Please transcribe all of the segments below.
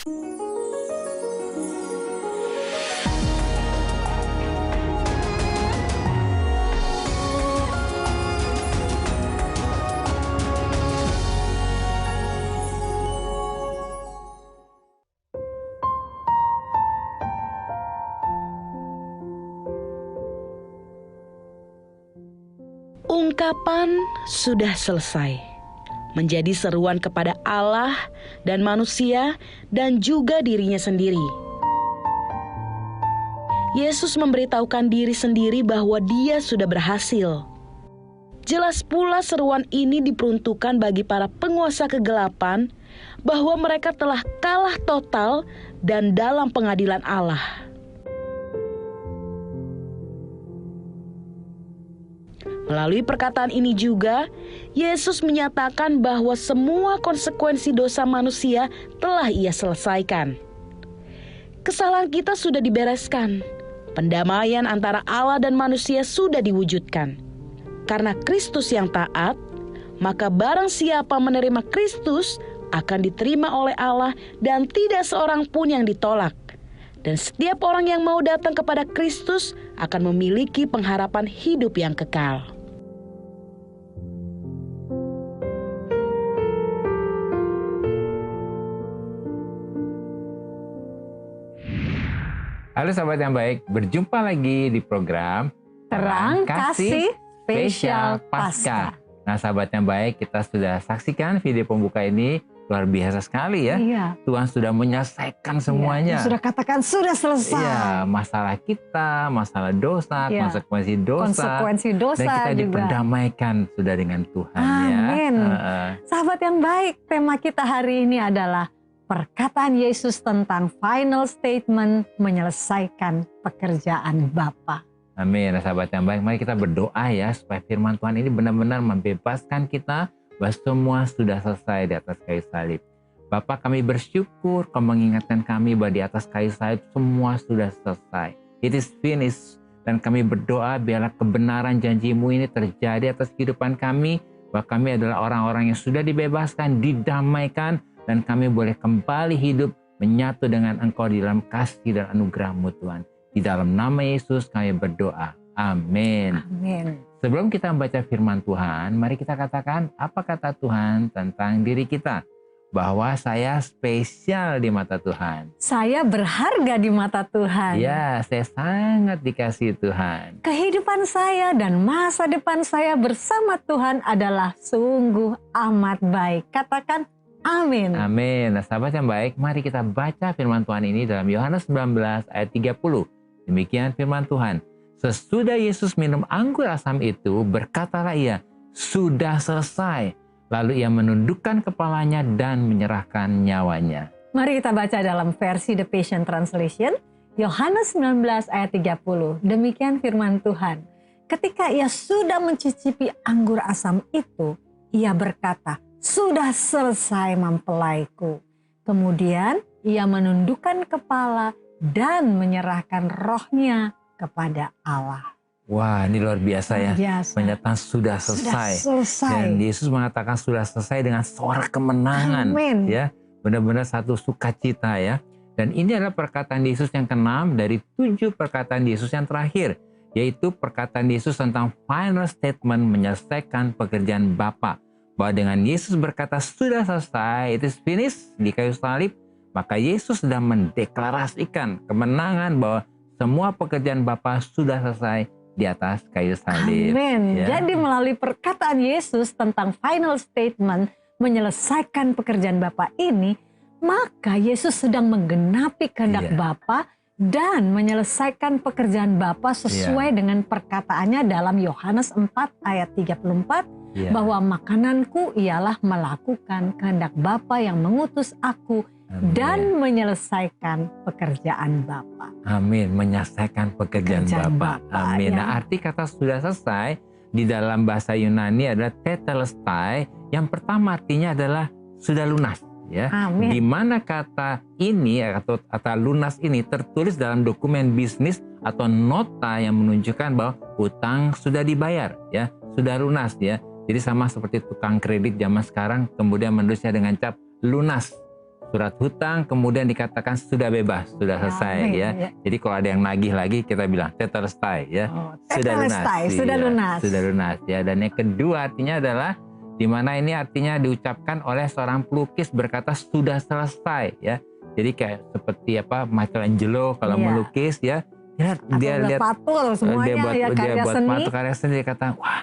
Ungkapan sudah selesai menjadi seruan kepada Allah dan manusia dan juga dirinya sendiri. Yesus memberitahukan diri sendiri bahwa Dia sudah berhasil. Jelas pula seruan ini diperuntukkan bagi para penguasa kegelapan bahwa mereka telah kalah total dan dalam pengadilan Allah. Melalui perkataan ini juga, Yesus menyatakan bahwa semua konsekuensi dosa manusia telah Ia selesaikan. Kesalahan kita sudah dibereskan. Pendamaian antara Allah dan manusia sudah diwujudkan. Karena Kristus yang taat, maka barang siapa menerima Kristus akan diterima oleh Allah dan tidak seorang pun yang ditolak. Dan setiap orang yang mau datang kepada Kristus akan memiliki pengharapan hidup yang kekal. Halo sahabat yang baik, berjumpa lagi di program Terang Kasih Spesial Paskah. Nah sahabat yang baik, kita sudah saksikan video pembuka ini, luar biasa sekali ya. Iya. Tuhan sudah menyelesaikan semuanya. Iya, sudah katakan sudah selesai. Iya, masalah kita, masalah dosa, Iya. konsekuensi dosa. Konsekuensi dosa dan kita juga. diperdamaikan sudah dengan Tuhan. Amin. Ya. Sahabat yang baik, tema kita hari ini adalah perkataan Yesus tentang final statement menyelesaikan pekerjaan Bapa. Amin. Nah, sahabat yang baik, mari kita berdoa ya supaya firman Tuhan ini benar-benar membebaskan kita bahwa semua sudah selesai di atas kayu salib. Bapa, kami bersyukur Kau mengingatkan kami bahwa di atas kayu salib semua sudah selesai. It is finished. Dan kami berdoa biarlah kebenaran janji-Mu ini terjadi atas kehidupan kami, bahwa kami adalah orang-orang yang sudah dibebaskan, didamaikan, dan kami boleh kembali hidup menyatu dengan Engkau di dalam kasih dan anugerah-Mu Tuhan. Di dalam nama Yesus kami berdoa. Amin. Amin. Sebelum kita membaca firman Tuhan, mari kita katakan apa kata Tuhan tentang diri kita. Bahwa saya spesial di mata Tuhan. Saya berharga di mata Tuhan. Ya, saya sangat dikasihi Tuhan. Kehidupan saya dan masa depan saya bersama Tuhan adalah sungguh amat baik. Katakan amin. Amin. Nah, sahabat yang baik, mari kita baca firman Tuhan ini dalam Yohanes 19 ayat 30. Demikian firman Tuhan. Sesudah Yesus minum anggur asam itu, berkatalah Ia, sudah selesai. Lalu Ia menundukkan kepalanya dan menyerahkan nyawanya. Mari kita baca dalam versi The Passion Translation, Yohanes 19 ayat 30. Demikian firman Tuhan. Ketika Ia sudah mencicipi anggur asam itu, Ia berkata, sudah selesai mempelaiku. Kemudian Ia menundukkan kepala dan menyerahkan rohnya kepada Allah. Wah, ini luar biasa ya. Biasa. Menyatakan sudah selesai. Sudah selesai. Dan Yesus mengatakan sudah selesai dengan suara kemenangan. Amin. Ya, benar-benar satu sukacita ya. Dan ini adalah perkataan Yesus yang ke-6 dari 7 perkataan Yesus yang terakhir. Yaitu perkataan Yesus tentang final statement menyelesaikan pekerjaan Bapa. Bahwa dengan Yesus berkata sudah selesai, it is finished di kayu salib, maka Yesus sedang mendeklarasikan kemenangan bahwa semua pekerjaan Bapa sudah selesai di atas kayu salib. Amin. Ya. Jadi melalui perkataan Yesus tentang final statement menyelesaikan pekerjaan Bapa ini, maka Yesus sedang menggenapi kehendak Bapa dan menyelesaikan pekerjaan Bapa sesuai dengan perkataannya dalam Yohanes 4 ayat 34. Bahwa makananku ialah melakukan kehendak Bapa yang mengutus aku. Amin. Dan menyelesaikan pekerjaan Bapa. Amin, menyelesaikan pekerjaan Bapa. Amin. Ya. Nah, arti kata sudah selesai di dalam bahasa Yunani adalah tetelestai. Yang pertama artinya adalah sudah lunas. Ya. Amin. Di mana kata ini atau kata lunas ini tertulis dalam dokumen bisnis atau nota yang menunjukkan bahwa hutang sudah dibayar, ya, sudah lunas, ya. Jadi sama seperti tukang kredit zaman sekarang kemudian menulisnya dengan cap lunas. surat hutang, kemudian dikatakan sudah bebas, sudah selesai Amin, ya. ya. Jadi kalau ada yang nagih lagi kita bilang tetelestai ya. Oh, Sudah lunas. tetelestai, sudah Iya, lunas. Sudah lunas ya. Dan yang kedua artinya adalah di mana ini artinya diucapkan oleh seorang pelukis berkata sudah selesai ya. Jadi kayak seperti apa Michelangelo kalau Iya. melukis ya. Atau Dia lihat patung semuanya ya, karya buat seni patung karya seni, dia kata wah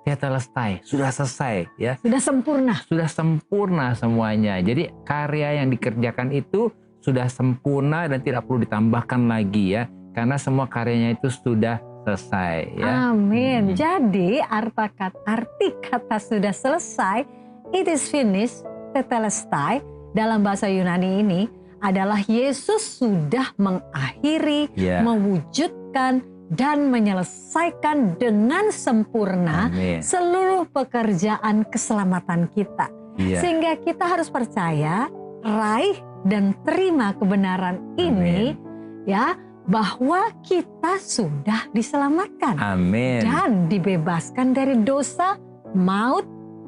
tetelestai, sudah selesai ya. sudah sempurna. Sudah sempurna semuanya. Jadi karya yang dikerjakan itu sudah sempurna dan tidak perlu ditambahkan lagi ya. Karena semua karyanya itu sudah selesai ya. Amin. Jadi arti kata sudah selesai, it is finished, tetelestai, dalam bahasa Yunani ini adalah Yesus sudah mengakhiri, Ya. mewujudkan, dan menyelesaikan dengan sempurna Amin. seluruh pekerjaan keselamatan kita. Iya. Sehingga kita harus percaya, raih dan terima kebenaran ini ya, bahwa kita sudah diselamatkan Amin. dan dibebaskan dari dosa, maut,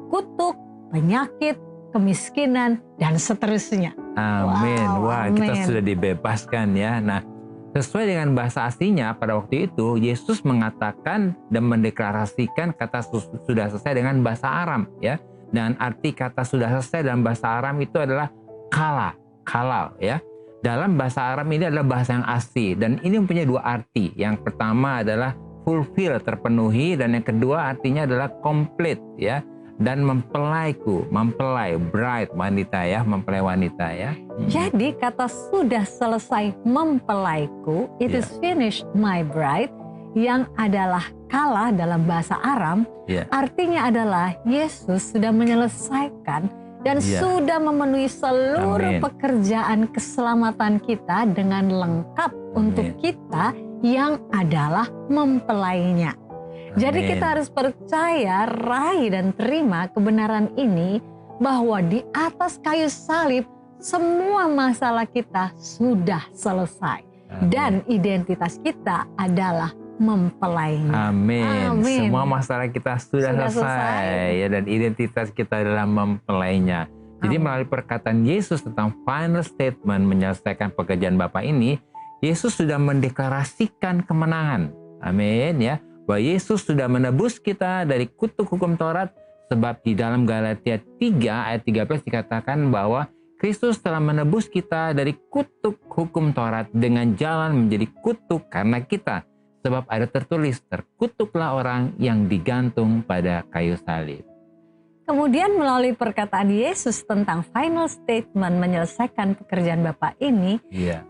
kutuk, penyakit, kemiskinan, dan seterusnya. Amin. Wow, Wah, kita amin. sudah dibebaskan ya. Nah, sesuai dengan bahasa aslinya pada waktu itu Yesus mengatakan dan mendeklarasikan kata sudah selesai dengan bahasa Aram ya. Dan arti kata sudah selesai dalam bahasa Aram itu adalah kalal ya. Dalam bahasa Aram ini adalah bahasa yang asli dan ini mempunyai dua arti. Yang pertama adalah fulfill, terpenuhi, dan yang kedua artinya adalah complete ya. Dan mempelai, bride, wanita ya, mempelai wanita ya. Jadi kata sudah selesai mempelaiku, it is finished my bride, yang adalah kala dalam bahasa Aram, artinya adalah Yesus sudah menyelesaikan dan sudah memenuhi seluruh pekerjaan keselamatan kita dengan lengkap untuk kita yang adalah mempelainya. Jadi kita harus percaya, raih dan terima kebenaran ini bahwa di atas kayu salib semua masalah kita sudah selesai. Dan identitas kita adalah mempelainya. Amin. Semua masalah kita sudah selesai. Ya, dan identitas kita adalah mempelainya. Jadi melalui perkataan Yesus tentang final statement menyelesaikan pekerjaan Bapa ini, Yesus sudah mendeklarasikan kemenangan. Amin ya. Bahwa Yesus sudah menebus kita dari kutuk hukum Taurat, sebab di dalam Galatia 3 ayat 13 dikatakan bahwa Kristus telah menebus kita dari kutuk hukum Taurat dengan jalan menjadi kutuk karena kita. Sebab ada tertulis, terkutuklah orang yang digantung pada kayu salib. Kemudian melalui perkataan Yesus tentang final statement menyelesaikan pekerjaan Bapa ini,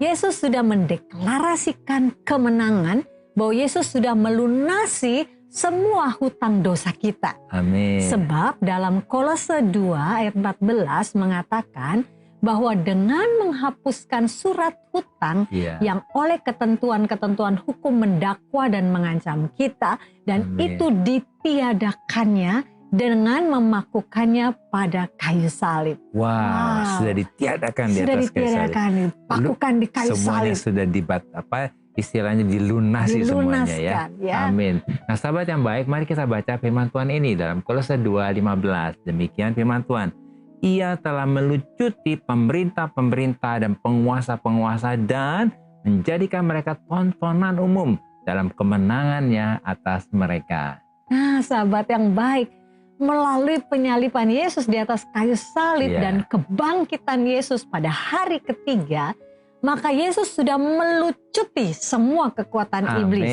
Yesus sudah mendeklarasikan kemenangan bahwa Yesus sudah melunasi semua hutang dosa kita. Amin. Sebab dalam Kolose 2 ayat 14 mengatakan bahwa dengan menghapuskan surat hutang yang oleh ketentuan-ketentuan hukum mendakwa dan mengancam kita, dan itu ditiadakannya dengan memakukannya pada kayu salib. Wow. Sudah ditiadakan di atas kayu salib. Dipakukan di kayu semuanya salib. Sudah istilahnya dilunasi semuanya ya. Amin. Nah sahabat yang baik, mari kita baca firman Tuhan ini dalam Kolose 2:15. Demikian firman Tuhan. Ia telah melucuti pemerintah-pemerintah dan penguasa-penguasa dan menjadikan mereka tontonan umum dalam kemenangannya atas mereka. Nah sahabat yang baik, melalui penyaliban Yesus di atas kayu salib dan kebangkitan Yesus pada hari ketiga, maka Yesus sudah melucuti semua kekuatan iblis,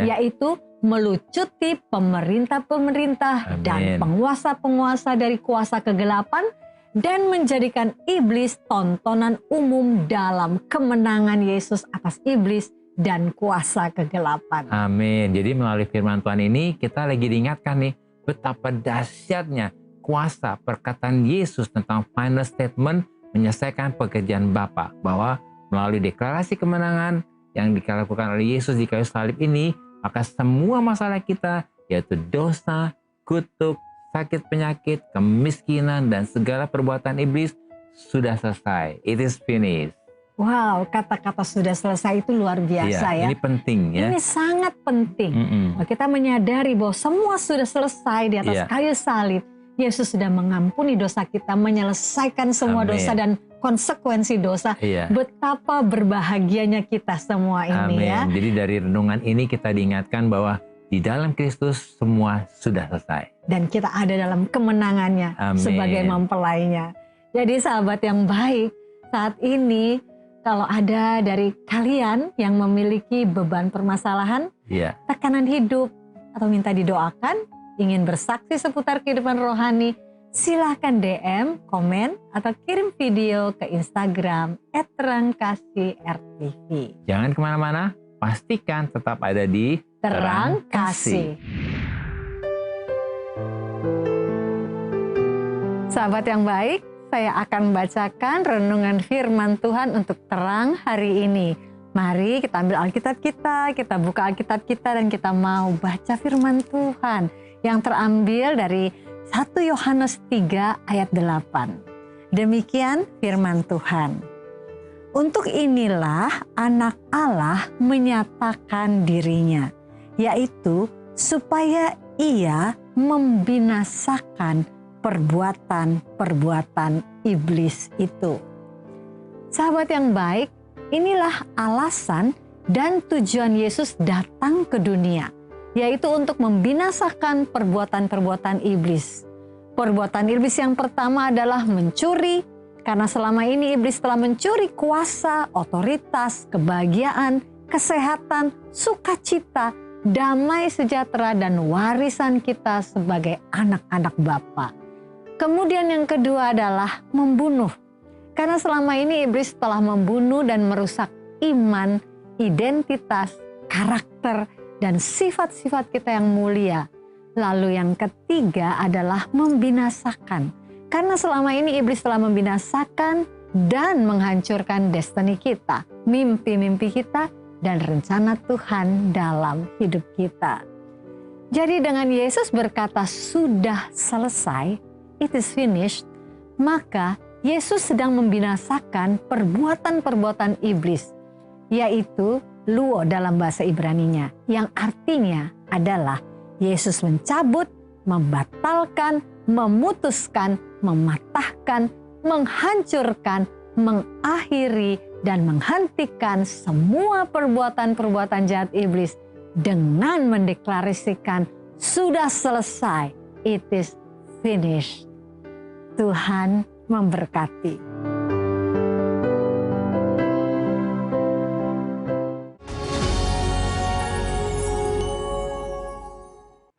yaitu melucuti pemerintah-pemerintah dan penguasa-penguasa dari kuasa kegelapan dan menjadikan iblis tontonan umum dalam kemenangan Yesus atas iblis dan kuasa kegelapan. Amin. Jadi melalui firman Tuhan ini kita lagi diingatkan nih betapa dahsyatnya kuasa perkataan Yesus tentang final statement menyelesaikan pekerjaan Bapa, bahwa melalui deklarasi kemenangan yang dilakukan oleh Yesus di kayu salib ini, maka semua masalah kita, yaitu dosa, kutuk, sakit penyakit, kemiskinan, dan segala perbuatan iblis sudah selesai. It is finished. Wow, kata-kata sudah selesai itu luar biasa ya. Ini penting ya. Ini sangat penting. Kita menyadari bahwa semua sudah selesai di atas kayu salib. Yesus sudah mengampuni dosa kita, menyelesaikan semua dosa dan konsekuensi dosa. Iya. Betapa berbahagianya kita semua ini Amin. ya. Jadi dari renungan ini kita diingatkan bahwa di dalam Kristus semua sudah selesai. Dan kita ada dalam kemenangannya. Amin. Sebagai mempelainya. Jadi sahabat yang baik, saat ini kalau ada dari kalian yang memiliki beban permasalahan, Iya. tekanan hidup, atau minta didoakan, ingin bersaksi seputar kehidupan rohani, silahkan DM, komen, atau kirim video ke Instagram @terangkasih_rtv. Jangan kemana-mana, pastikan tetap ada di Terang Kasih. Sahabat yang baik, saya akan membacakan renungan firman Tuhan untuk terang hari ini. Mari kita ambil Alkitab kita buka Alkitab kita dan kita mau baca firman Tuhan yang terambil dari 1 Yohanes 3 ayat 8. Demikian firman Tuhan. Untuk inilah anak Allah menyatakan dirinya, yaitu supaya ia membinasakan perbuatan-perbuatan iblis itu. Sahabat yang baik, inilah alasan dan tujuan Yesus datang ke dunia, yaitu untuk membinasakan perbuatan-perbuatan iblis. Perbuatan iblis yang pertama adalah mencuri, karena selama ini iblis telah mencuri kuasa, otoritas, kebahagiaan, kesehatan, sukacita, damai sejahtera, dan warisan kita sebagai anak-anak Bapa. Kemudian yang kedua adalah membunuh. Karena selama ini iblis telah membunuh dan merusak iman, identitas, karakter, dan sifat-sifat kita yang mulia. Lalu yang ketiga adalah membinasakan. Karena selama ini iblis telah membinasakan dan menghancurkan destiny kita, mimpi-mimpi kita, dan rencana Tuhan dalam hidup kita. Jadi dengan Yesus berkata sudah selesai, it is finished, maka Yesus sedang membinasakan perbuatan-perbuatan iblis, yaitu luo dalam bahasa Ibraninya, yang artinya adalah Yesus mencabut, membatalkan, memutuskan, mematahkan, menghancurkan, mengakhiri, dan menghentikan semua perbuatan-perbuatan jahat iblis dengan mendeklarasikan sudah selesai, it is finished. Tuhan memberkati.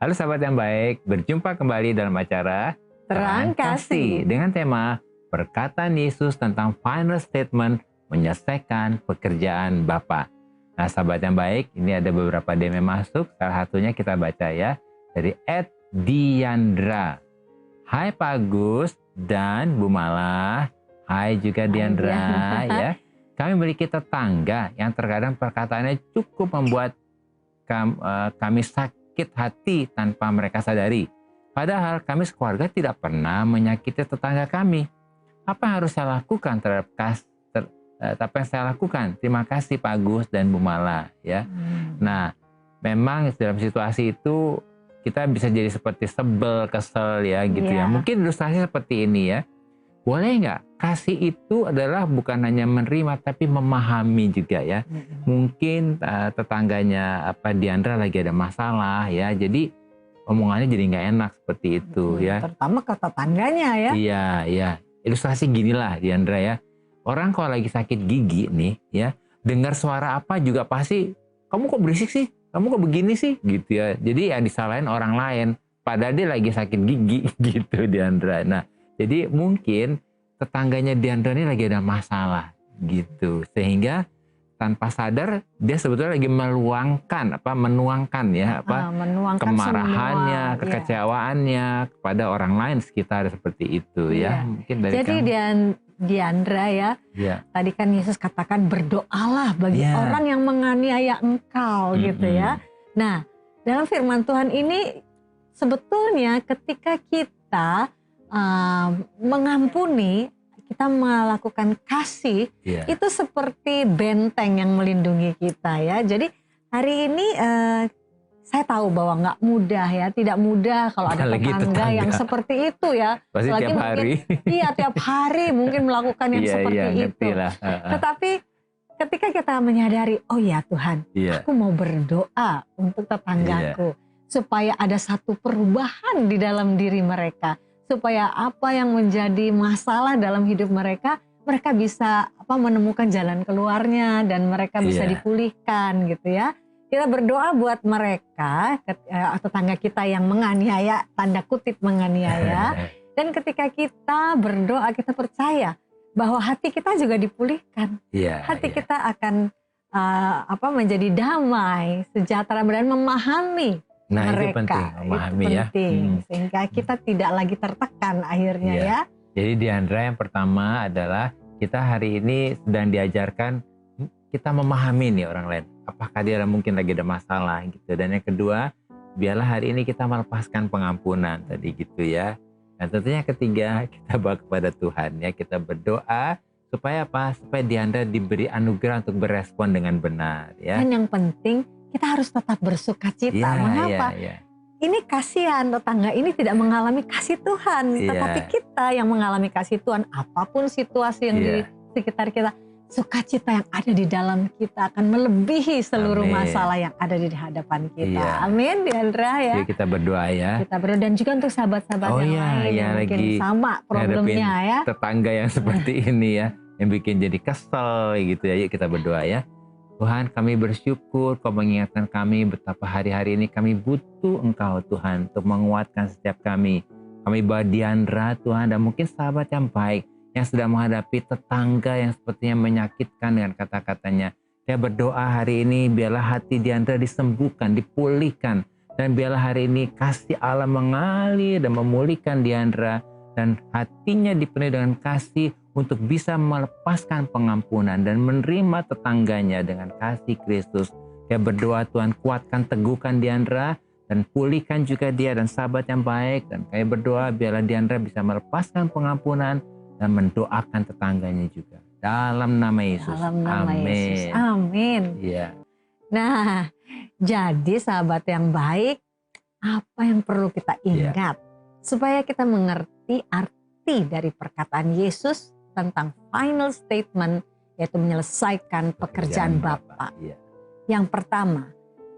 Halo sahabat yang baik, berjumpa kembali dalam acara Terang Kasih dengan tema perkataan Yesus tentang final statement menyelesaikan pekerjaan Bapa. Nah sahabat yang baik, ini ada beberapa DM yang masuk, salah satunya kita baca ya, dari @Diandra. Hai Pak Agus dan Bu Mala, hai juga Diandra ya. Kami memiliki tetangga yang terkadang perkataannya cukup membuat kami sakit hati tanpa mereka sadari. Padahal kami sekeluarga tidak pernah menyakiti tetangga kami. Apa yang harus saya lakukan terhadap apa yang saya lakukan? Terima kasih Pak Agus dan Bu Mala ya. Nah, memang dalam situasi itu kita bisa jadi seperti sebel, kesel ya gitu ya. Mungkin ilustrasi seperti ini ya. Boleh nggak? Kasih itu adalah bukan hanya menerima tapi memahami juga ya. Mungkin tetangganya Diandra lagi ada masalah ya. Jadi omongannya jadi nggak enak seperti itu ya. Terutama ke tetangganya ya. Iya, iya. Ilustrasi ginilah Diandra ya. Orang kalau lagi sakit gigi nih ya, dengar suara apa juga pasti, kamu kok berisik sih? Kamu kok begini sih? Gitu ya. Jadi yang disalahin orang lain. Padahal dia lagi sakit gigi gitu Diandra. Nah, jadi mungkin tetangganya Diandra ini lagi ada masalah gitu. Sehingga tanpa sadar dia sebetulnya lagi menuangkan kemarahannya, semua, kekecewaannya kepada orang lain sekitar seperti itu ya. Mungkin dari jadi Diandra ya, tadi kan Yesus katakan berdoalah bagi orang yang menganiaya engkau gitu ya. Nah, dalam firman Tuhan ini sebetulnya ketika kita mengampuni, kita melakukan kasih, itu seperti benteng yang melindungi kita ya. Jadi hari ini Saya tahu bahwa nggak mudah ya, tidak mudah kalau ada Apalagi tetangga yang seperti itu ya. Pasti Apalagi tiap mungkin, hari. iya tiap hari mungkin melakukan yang seperti itu. Ngerti lah. Tetapi ketika kita menyadari, oh ya Tuhan, Iya. aku mau berdoa untuk tetanggaku. Supaya ada satu perubahan di dalam diri mereka. Supaya apa yang menjadi masalah dalam hidup mereka bisa menemukan jalan keluarnya dan mereka bisa dipulihkan gitu ya. Kita berdoa buat mereka, tetangga kita yang menganiaya, tanda kutip menganiaya. Dan ketika kita berdoa, kita percaya bahwa hati kita juga dipulihkan. Hati kita akan menjadi damai, sejahtera, dan memahami Nah, mereka. itu penting, memahami itu ya. penting. Sehingga kita tidak lagi tertekan akhirnya ya. Jadi Diandra, yang pertama adalah kita hari ini sedang diajarkan kita memahami nih orang lain. Apakah dia mungkin lagi ada masalah gitu. Dan yang kedua, biarlah hari ini kita melepaskan pengampunan tadi gitu ya. Dan tentunya ketiga, kita bawa kepada Tuhan ya. Kita berdoa supaya apa? Supaya Diandra diberi anugerah untuk berespon dengan benar ya. Dan yang penting kita harus tetap bersukacita. Mengapa? Ini kasihan, tetangga ini tidak mengalami kasih Tuhan. Tetapi kita yang mengalami kasih Tuhan, apapun situasi yang di sekitar kita, sukacita yang ada di dalam kita akan melebihi seluruh masalah yang ada di hadapan kita. Amin, Diandra ya. Yuk kita berdoa ya. Kita berdoa, dan juga untuk sahabat-sahabat yang lain yang mungkin sama problemnya ya. Tetangga yang seperti ini ya, yang bikin jadi kesel gitu ya. Yuk kita berdoa ya. Tuhan, kami bersyukur Kau mengingatkan kami betapa hari-hari ini kami butuh Engkau Tuhan untuk menguatkan setiap kami. Kami bawa Diandra Tuhan, dan mungkin sahabat yang baik yang sedang menghadapi tetangga yang sepertinya menyakitkan dengan kata-katanya. Saya berdoa hari ini biarlah hati Diandra disembuhkan, dipulihkan. Dan biarlah hari ini kasih Allah mengalir dan memulihkan Diandra. Dan hatinya dipenuhi dengan kasih untuk bisa melepaskan pengampunan dan menerima tetangganya dengan kasih Kristus. Saya berdoa Tuhan, kuatkan, teguhkan Diandra dan pulihkan juga dia dan sahabat yang baik. Dan saya berdoa biarlah Diandra bisa melepaskan pengampunan dan mendoakan tetangganya juga. Dalam nama Yesus. Dalam nama Amin. Yesus. Amin. Iya. Nah, jadi sahabat yang baik, apa yang perlu kita ingat? Supaya kita mengerti arti dari perkataan Yesus tentang final statement, yaitu menyelesaikan pekerjaan Bapa. Yang pertama,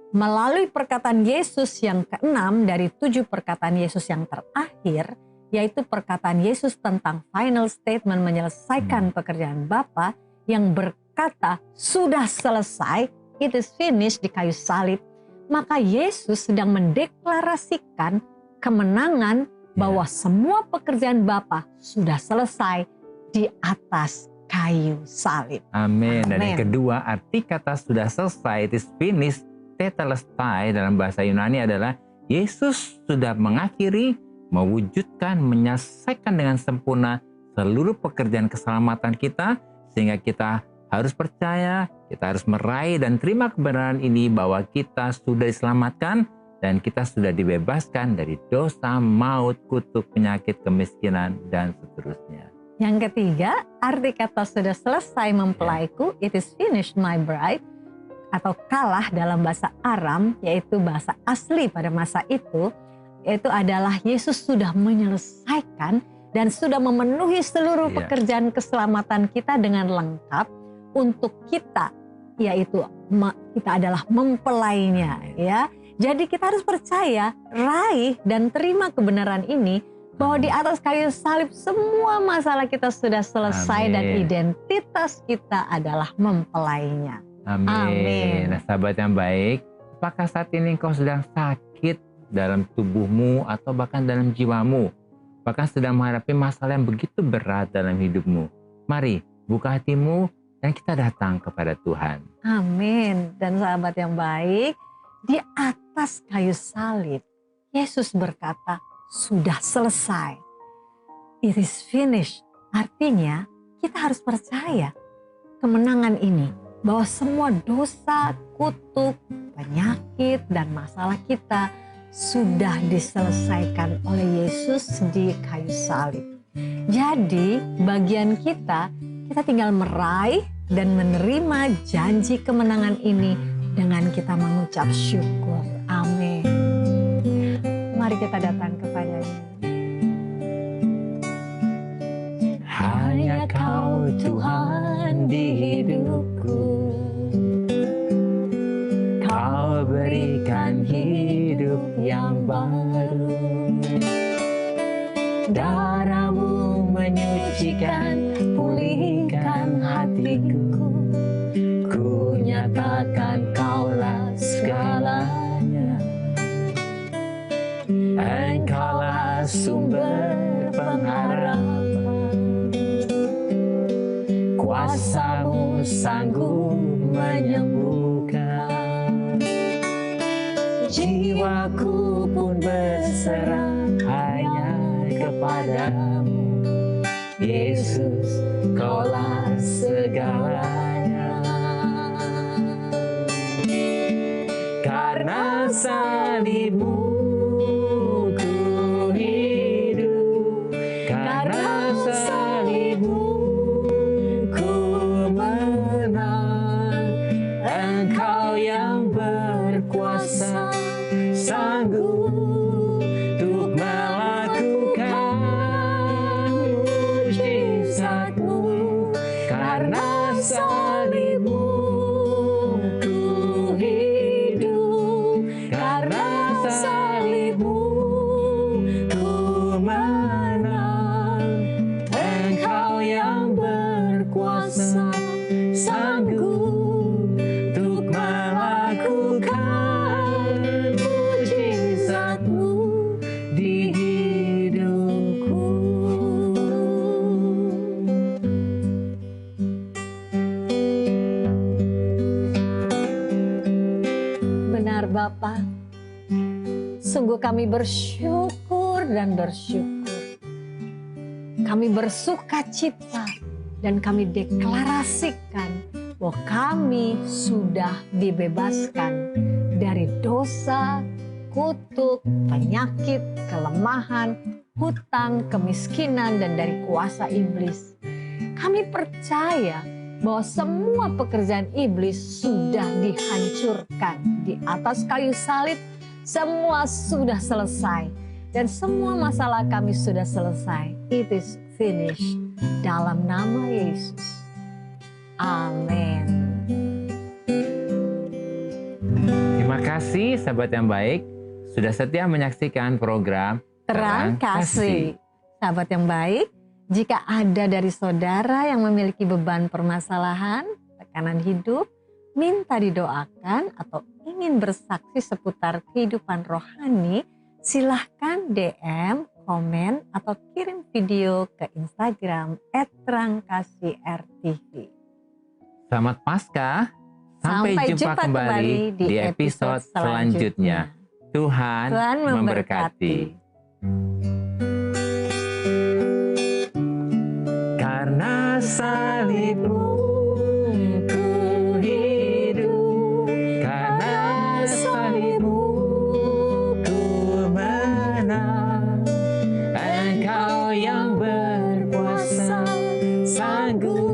melalui perkataan Yesus yang ke-6 dari 7 perkataan Yesus yang terakhir, yaitu perkataan Yesus tentang final statement menyelesaikan pekerjaan Bapa yang berkata sudah selesai, it is finished di kayu salib. Maka Yesus sedang mendeklarasikan kemenangan bahwa semua pekerjaan Bapa sudah selesai di atas kayu salib. Amin. Dan yang kedua, arti kata sudah selesai, it is finished, tetelestai dalam bahasa Yunani adalah Yesus sudah mengakhiri, mewujudkan, menyelesaikan dengan sempurna seluruh pekerjaan keselamatan kita, sehingga kita harus percaya, kita harus meraih dan terima kebenaran ini bahwa kita sudah diselamatkan dan kita sudah dibebaskan dari dosa, maut, kutuk, penyakit, kemiskinan, dan seterusnya. Yang ketiga, arti kata sudah selesai mempelaiku, it is finished my bride, atau kalah dalam bahasa Aram, yaitu bahasa asli pada masa itu adalah Yesus sudah menyelesaikan dan sudah memenuhi seluruh pekerjaan keselamatan kita dengan lengkap untuk kita, yaitu kita adalah mempelainya ya. Jadi kita harus percaya, raih dan terima kebenaran ini bahwa di atas kayu salib semua masalah kita sudah selesai. Dan identitas kita adalah mempelainya. Amin. Nah, sahabat yang baik, apakah saat ini engkau sedang sakit dalam tubuhmu atau bahkan dalam jiwamu, bahkan sedang menghadapi masalah yang begitu berat dalam hidupmu? Mari buka hatimu dan kita datang kepada Tuhan. Amin. Dan sahabat yang baik, di atas kayu salib Yesus berkata sudah selesai, it is finished. Artinya kita harus percaya kemenangan ini, bahwa semua dosa, kutuk, penyakit, dan masalah kita sudah diselesaikan oleh Yesus di kayu salib. Jadi bagian kita tinggal meraih dan menerima janji kemenangan ini dengan kita mengucap syukur. Amin. Mari kita datang kepadanya. Hanya Kau Tuhan di hidupku, Kau berikan hidup yang baru. Darah-Mu menyucikan, pulihkan hatiku. Ku nyatakan Kaulah segalanya. Engkaulah sumber pengharapan. Kuasa-Mu sanggup menyembuhkan. Jiwaku pun berserah hanya kepadamu. Yesus, Kaulah segalanya. Karena salib-Mu ku hidup, karena salib-Mu ku menang. Engkau yang berkuasa, sanggup untuk melakukan mujizat-Mu. Karena salib-Mu ku hidup, karena salib-Mu ku menang. Engkau yang berkuasa, sanggup untuk melakukan mujizat-Mu di hidupku. Benar Bapa, sungguh kami bersyukur dan bersyukur. Kami bersuka cita dan kami deklarasikan bahwa kami sudah dibebaskan dari dosa, kutuk, penyakit, kelemahan, hutang, kemiskinan, dan dari kuasa iblis. Kami percaya bahwa semua pekerjaan iblis sudah dihancurkan di atas kayu salib. Semua sudah selesai dan semua masalah kami sudah selesai. It is finished. Dalam nama Yesus. Amin. Terima kasih sahabat yang baik, sudah setia menyaksikan program Terang Kasih. Sahabat yang baik, jika ada dari saudara yang memiliki beban permasalahan, tekanan hidup, minta didoakan atau ingin bersaksi seputar kehidupan rohani, silahkan DM, komen, atau kirim video ke Instagram @terangkasih_rtv. Selamat Paskah, sampai jumpa kembali di episode selanjutnya. Tuhan memberkati. Karena salib-Mu ku hidup, karena salib-Mu ku menang. Engkau yang berkuasa, sanggup